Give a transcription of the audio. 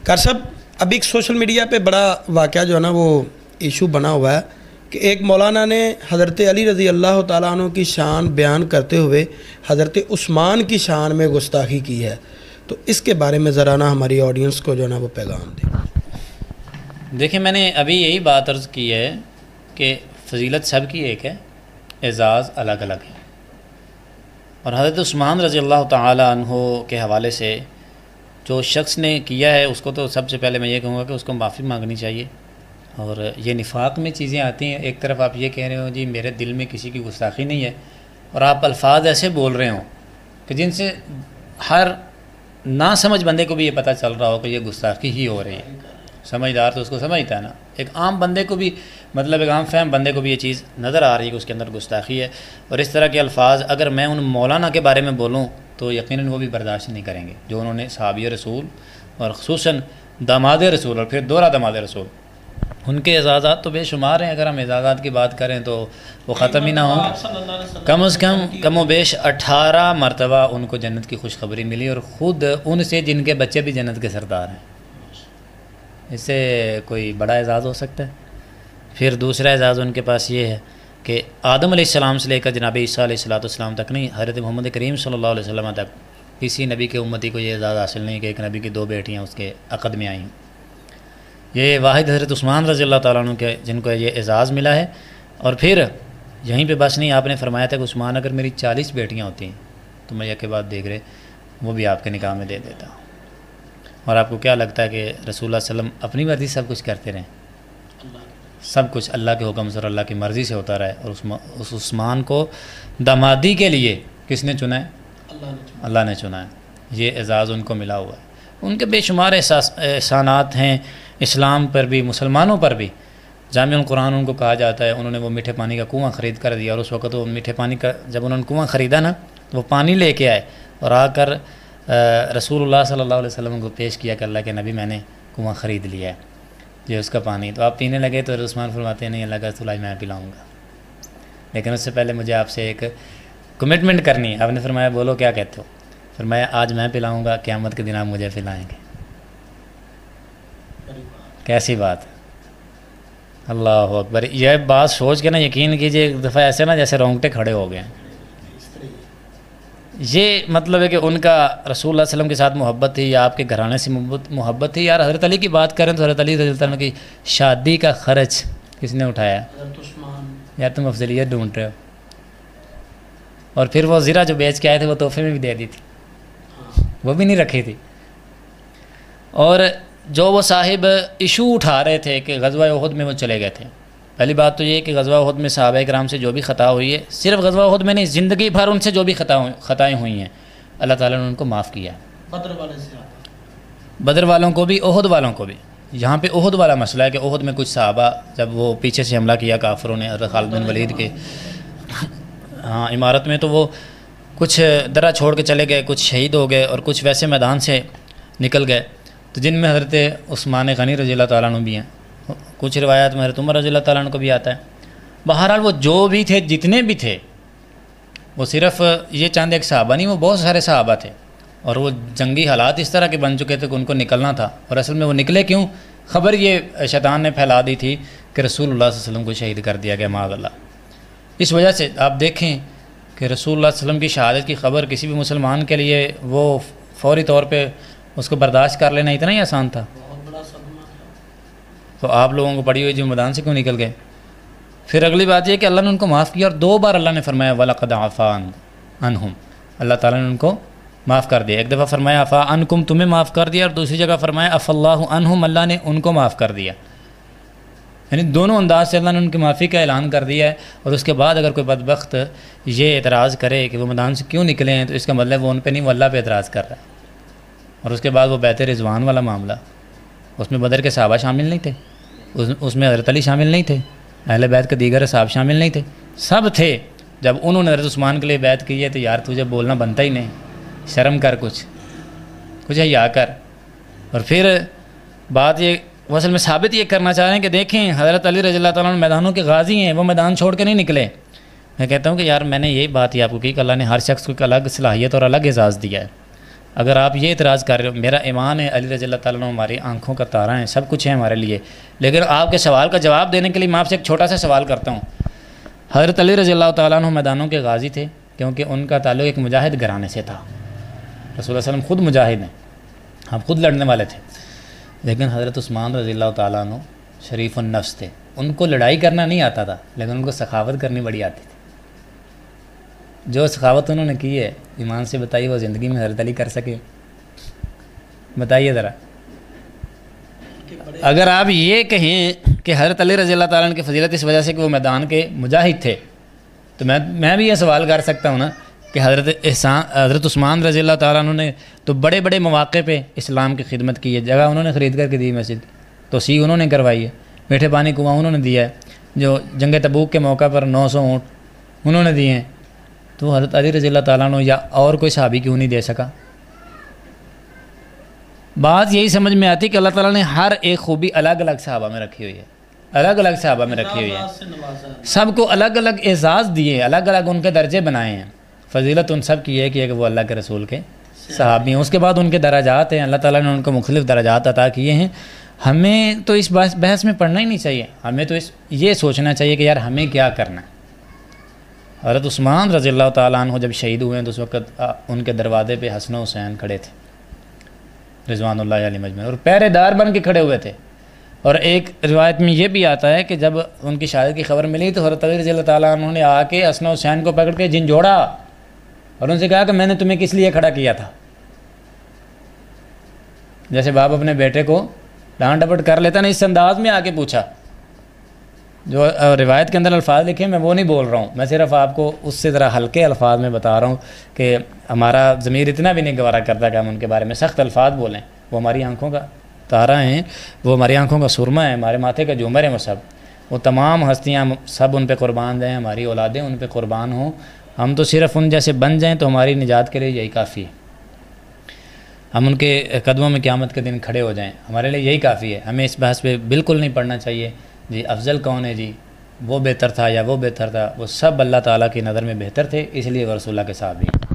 کار صاحب ابھی ایک سوشل میڈیا پہ بڑا واقعہ جو ہے نا وہ ایشو بنا ہوا ہے کہ ایک مولانا نے حضرت علی رضی اللہ تعالیٰ عنہ کی شان بیان کرتے ہوئے حضرت عثمان کی شان میں گستاخی کی ہے، تو اس کے بارے میں ذرا نا ہماری آڈینس کو جو ہے نا وہ پیغام دیں۔ دیکھیں میں نے ابھی یہی بات عرض کی ہے کہ فضیلت سب کی ایک ہے، اعزاز الگ الگ ہے، اور حضرت عثمان رضی اللہ تعالی عنہ کے حوالے سے جو شخص نے کیا ہے اس کو تو سب سے پہلے میں یہ کہوں گا کہ اس کو معافی مانگنی چاہیے۔ اور یہ نفاق میں چیزیں آتی ہیں، ایک طرف آپ یہ کہہ رہے ہو جی میرے دل میں کسی کی گستاخی نہیں ہے، اور آپ الفاظ ایسے بول رہے ہوں کہ جن سے ہر نہ سمجھ بندے کو بھی یہ پتہ چل رہا ہو کہ یہ گستاخی ہی ہو رہی ہے۔ سمجھدار تو اس کو سمجھتا ہے نا، ایک عام بندے کو بھی ایک عام فہم بندے کو بھی یہ چیز نظر آ رہی ہے کہ اس کے اندر گستاخی ہے، اور اس طرح کے الفاظ اگر میں ان مولانا کے بارے میں بولوں تو یقیناً وہ بھی برداشت نہیں کریں گے، جو انہوں نے صحابی رسول اور خصوصاً داماد رسول اور پھر دورہ داماد رسول، ان کے اعزازات تو بے شمار ہیں۔ اگر ہم اعزازات کی بات کریں تو وہ ختم ہی نہ ہوں۔ کم از کم و بیش 18 مرتبہ ان کو جنت کی خوشخبری ملی، اور خود ان سے جن کے بچے بھی جنت کے سردار ہیں۔ اس سے کوئی بڑا اعزاز ہو سکتا ہے؟ پھر دوسرا اعزاز ان کے پاس یہ ہے کہ آدم علیہ السلام سے لے کر جناب عیسیٰ علیہ السلام تک نہیں، حضرت محمد کریم صلی اللہ علیہ وسلم تک کسی نبی کے امتی کو یہ اعزاز حاصل نہیں کہ ایک نبی کی 2 بیٹیاں اس کے عقد میں آئیں۔ یہ واحد حضرت عثمان رضی اللہ تعالیٰ عنہ کے جن کو یہ اعزاز ملا ہے۔ اور پھر یہیں پہ بس نہیں، آپ نے فرمایا تھا کہ عثمان اگر میری 40 بیٹیاں ہوتی ہیں تو میں کے بعد دیکھ رہے وہ بھی آپ کے نکاح میں دے دیتا ہوں۔ اور آپ کو کیا لگتا ہے کہ رسول اللہ صلی اللہ علیہ وسلم اپنی مرضی سب کچھ کرتے رہیں؟ سب کچھ اللہ کے حکم سے اور اللہ کی مرضی سے ہوتا رہے، اور اس عثمان کو دامادی کے لیے کس نے چنا ہے؟ اللہ نے چنا ہے۔ یہ اعزاز ان کو ملا ہوا ہے۔ ان کے بے شمار احسانات ہیں اسلام پر بھی، مسلمانوں پر بھی۔ جامع القرآن ان کو کہا جاتا ہے، انہوں نے وہ میٹھے پانی کا کنواں خرید کر دیا، اور اس وقت وہ میٹھے پانی کا جب انہوں نے کنواں خریدا نا تو وہ پانی لے کے آئے اور آ کر رسول اللہ صلی اللہ علیہ وسلم کو پیش کیا کہ اللہ کے نبی میں نے کنواں خرید لیا ہے، یہ اس کا پانی۔ تو آپ پینے لگے تو عثمان فرماتے ہیں نہیں اللہ کا رسول آج میں پلاؤں گا، لیکن اس سے پہلے مجھے آپ سے ایک کمٹمنٹ کرنی ہے۔ آپ نے فرمایا بولو کیا کہتے ہو؟ فرمایا آج میں پلاؤں گا، قیامت کے دن آپ مجھے پلائیں گے۔ کیسی بات ہے، اللہ اکبر۔ یہ بات سوچ کے نا یقین کیجئے ایک دفعہ ایسے نا جیسے رونگٹے کھڑے ہو گئے۔ یہ مطلب ہے کہ ان کا رسول اللہ صلی اللہ علیہ وسلم کے ساتھ محبت تھی، یا آپ کے گھرانے سے محبت تھی۔ یار حضرت علی کی بات کریں تو حضرت علی رضی اللہ عنہ کی شادی کا خرچ کس نے اٹھایا؟ یار تم افضلیت ڈھونڈ رہے ہو۔ اور پھر وہ زرہ جو بیچ کے آئے تھے وہ تحفے میں بھی دے دی تھی، وہ بھی نہیں رکھی تھی۔ اور جو وہ صاحب ایشو اٹھا رہے تھے کہ غزوہ احد میں وہ چلے گئے تھے، پہلی بات تو یہ کہ غزوہ احد میں صحابہ کرام سے جو بھی خطا ہوئی ہے، صرف غزوہ احد میں نہیں زندگی بھر ان سے جو بھی خطائیں ہوئی ہیں اللہ تعالیٰ نے ان کو معاف کیا ہے۔ بدر والوں کو بھی، احد والوں کو بھی۔ یہاں پہ احد والا مسئلہ ہے کہ احد میں کچھ صحابہ جب وہ پیچھے سے حملہ کیا کافروں نے حضرت خالد بن ولید کے عمارت میں، تو وہ کچھ درہ چھوڑ کے چلے گئے، کچھ شہید ہو گئے اور کچھ ویسے میدان سے نکل گئے، تو جن میں حضرت عثمان غنی رضی اللہ تعالیٰ عنہ بھی ہیں، کچھ روایات میں حضرت عمر رضی اللہ تعالیٰ عنہ کو بھی آتا ہے۔ بہرحال وہ جو بھی تھے، جتنے بھی تھے، وہ صرف یہ چاند ایک صحابہ نہیں، وہ بہت سارے صحابہ تھے، اور وہ جنگی حالات اس طرح کے بن چکے تھے کہ ان کو نکلنا تھا، اور اصل میں وہ نکلے کیوں؟ خبر یہ شیطان نے پھیلا دی تھی کہ رسول اللہ صلی اللہ علیہ وسلم کو شہید کر دیا گیا معاذ اللہ۔ اس وجہ سے آپ دیکھیں کہ رسول اللہ صلی اللہ علیہ وسلم کی شہادت کی خبر کسی بھی مسلمان کے لیے وہ فوری طور پہ اس کو برداشت کر لینا اتنا ہی آسان تھا، تو آپ لوگوں کو پڑی ہوئی جو میدان سے کیوں نکل گئے؟ پھر اگلی بات یہ کہ اللہ نے ان کو معاف کیا، اور 2 بار اللہ نے فرمایا وَلَقَدْ عَفَا عَنْهُمْ، اللہ تعالیٰ نے ان کو معاف کر دیا۔ ایک دفعہ فرمایا عَفَا عَنْكُمْ، تمہیں معاف کر دیا، اور دوسری جگہ فرمایا عَفَا اللَّهُ عَنْهُمْ، اللہ نے ان کو معاف کر دیا۔ یعنی دونوں انداز سے اللہ نے ان کی معافی کا اعلان کر دیا ہے، اور اس کے بعد اگر کوئی بدبخت یہ اعتراض کرے کہ وہ میدان سے کیوں نکلے ہیں، تو اس کا مطلب وہ ان پہ نہیں، وہ اللہ پہ اعتراض کر رہا ہے۔ اور اس کے بعد وہ بیعت رضوان والا معاملہ، اس میں بدر کے صحابہ شامل نہیں تھے، اس میں حضرت علی شامل نہیں تھے، اہل بیت کے دیگر صحابہ شامل نہیں تھے، سب تھے۔ جب انہوں نے حضرت عثمان کے لیے بیعت کی ہے تو یار تجھے بولنا بنتا ہی نہیں، شرم کر، کچھ حیا کر۔ اور پھر بات یہ وہ اصل میں ثابت یہ کرنا چاہ رہے ہیں کہ دیکھیں حضرت علی رضی اللہ تعالیٰ عنہ میدانوں کے غازی ہیں، وہ میدان چھوڑ کے نہیں نکلے۔ میں کہتا ہوں کہ یار میں نے یہی بات ہی آپ کو کی کہ اللہ نے ہر شخص کو ایک الگ صلاحیت اور الگ اعزاز دیا ہے۔ اگر آپ یہ اعتراض کر رہے ہو، میرا ایمان ہے علی رضی اللہ تعالیٰ عنہ ہماری آنکھوں کا تارا ہیں، سب کچھ ہے ہمارے لیے، لیکن آپ کے سوال کا جواب دینے کے لیے میں آپ سے ایک چھوٹا سا سوال کرتا ہوں۔ حضرت علی رضی اللہ تعالیٰ عنہ میدانوں کے غازی تھے کیونکہ ان کا تعلق ایک مجاہد گھرانے سے تھا۔ رسول اللہ علیہ وسلم خود مجاہد ہیں، ہم خود لڑنے والے تھے، لیکن حضرت عثمان رضی اللہ تعالیٰ عنہ شریف النفس تھے، ان کو لڑائی کرنا نہیں آتا تھا لیکن ان کو سخاوت کرنی بڑی آتی تھی۔ جو سخاوت انہوں نے کی ہے، ایمان سے بتائیے وہ زندگی میں حضرت علی کر سکے؟ بتائیے ذرا۔ اگر آپ یہ کہیں کہ حضرت علی رضی اللہ تعالیٰ عنہ کی فضیلت اس وجہ سے کہ وہ میدان کے مجاہد تھے، تو میں بھی یہ سوال کر سکتا ہوں نا کہ حضرت عثمان رضی اللہ تعالیٰ عنہ نے تو بڑے بڑے مواقع پہ اسلام کی خدمت کی ہے، جگہ انہوں نے خرید کر کے دی، مسجد توسیع انہوں نے کروائی ہے، میٹھے پانی کنواں انہوں نے دیا ہے، جو جنگ تبوک کے موقع پر 900 اونٹ انہوں نے دیے ہیں، تو حضرت علی رضی اللہ تعالیٰ عنہ یا اور کوئی صحابی کیوں نہیں دے سکا؟ بات یہی سمجھ میں آتی کہ اللہ تعالیٰ نے ہر ایک خوبی الگ الگ صحابہ میں رکھی ہوئی ہے، الگ الگ صحابہ میں رکھی ہوئی ہے، سب کو الگ الگ اعزاز دیے، الگ الگ ان کے درجے بنائے ہیں۔ فضیلت ان سب کی ہے کہ وہ اللہ کے رسول کے صحابی ہیں، اس کے بعد ان کے درجات ہیں، اللہ تعالیٰ نے ان کو مختلف درجات عطا کیے ہیں۔ ہمیں تو اس بحث میں پڑھنا ہی نہیں چاہیے، ہمیں تو یہ سوچنا چاہیے کہ یار ہمیں کیا کرنا ہے۔ حضرت عثمان رضی اللہ تعالیٰ عنہ جب شہید ہوئے ہیں تو اس وقت ان کے دروازے پہ حسن و حسین کھڑے تھے رضوان اللہ علیہ مجمعین، اور پہرے دار بن کے کھڑے ہوئے تھے۔ اور ایک روایت میں یہ بھی آتا ہے کہ جب ان کی شہادت کی خبر ملی تو حضرت علی رضی اللہ تعالیٰ عنہ نے آ کے حسن و حسین کو پکڑ کے جھنجھوڑا اور ان سے کہا کہ میں نے تمہیں کس لیے کھڑا کیا تھا۔ جیسے باپ اپنے بیٹے کو ڈانٹ ڈپٹ کر لیتا نا، اس انداز میں آ کے پوچھا۔ جو روایت کے اندر الفاظ لکھے میں وہ نہیں بول رہا ہوں، میں صرف آپ کو اس سے ذرا ہلکے الفاظ میں بتا رہا ہوں کہ ہمارا ضمیر اتنا بھی نہیں گوارا کرتا کہ ہم ان کے بارے میں سخت الفاظ بولیں۔ وہ ہماری آنکھوں کا تارا ہیں، وہ ہماری آنکھوں کا سرما ہے، ہمارے ماتھے کا جھومر ہے، وہ تمام ہستیاں سب ان پہ قربان دیں، ہماری اولادیں ان پہ قربان ہوں، ہم تو صرف ان جیسے بن جائیں تو ہماری نجات کے لیے یہی کافی ہے، ہم ان کے قدموں میں قیامت کے دن کھڑے ہو جائیں، ہمارے لیے یہی کافی ہے۔ ہمیں اس بحث پہ بالکل نہیں پڑھنا چاہیے جی افضل کون ہے، جی وہ بہتر تھا یا وہ بہتر تھا، وہ سب اللہ تعالیٰ کی نظر میں بہتر تھے، اس لیے وہ رسول اللہ کے صحابی ہیں۔